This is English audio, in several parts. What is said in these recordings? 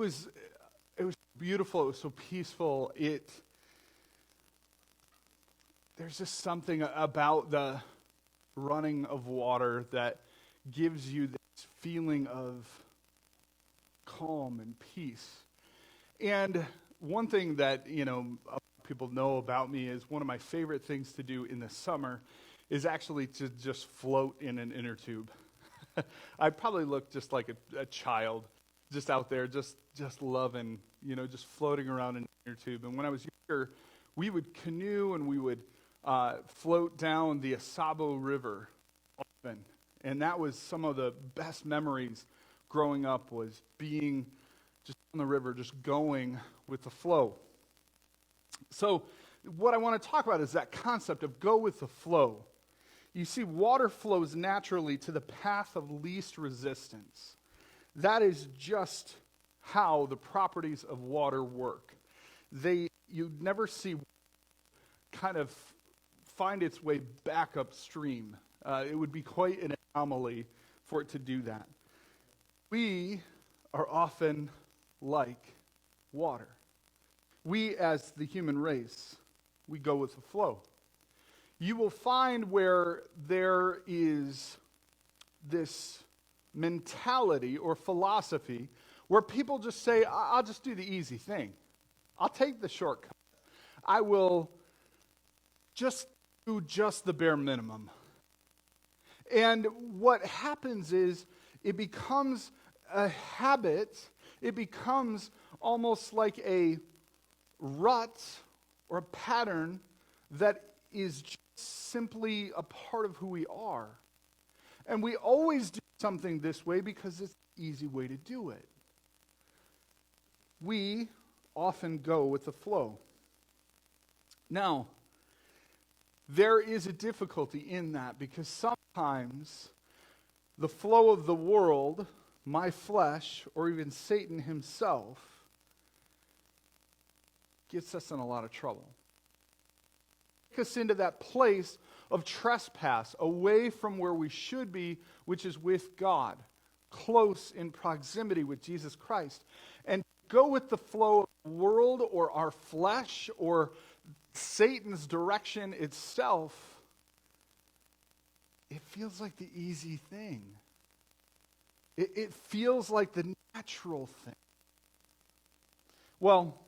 it was beautiful. It was so peaceful. There's just something about the running of water that gives you this feeling of calm and peace. And one thing that, people know about me is one of my favorite things to do in the summer is actually to just float in an inner tube. I probably look just like a child, just out there, just loving, just floating around in an inner tube. And when I was younger, we would canoe and we would float down the Asabo River often. And that was some of the best memories growing up, was being just on the river, just going with the flow. So what I want to talk about is that concept of go with the flow. You see, water flows naturally to the path of least resistance. That is just how the properties of water work. You'd never see kind of find its way back upstream. It would be quite an anomaly for it to do that. We are often like water. We, as the human race, we go with the flow. You will find where there is this mentality or philosophy where people just say, I'll just do the easy thing. I'll take the shortcut. I will just do just the bare minimum. And what happens is it becomes a habit. It becomes almost like a rut or a pattern that is just simply a part of who we are. And we always do something this way because it's the easy way to do it. We often go with the flow. Now, there is a difficulty in that because sometimes the flow of the world, my flesh, or even Satan himself, gets us in a lot of trouble. Take us into that place of trespass, away from where we should be, which is with God, close in proximity with Jesus Christ. And go with the flow of the world or our flesh or Satan's direction itself, it feels like the easy thing. It feels like the natural thing. Well,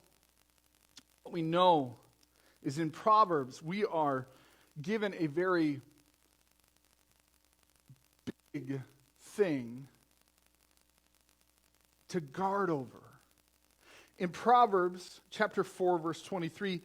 what we know is in Proverbs, we are given a very big thing to guard over. In Proverbs chapter 4, verse 23,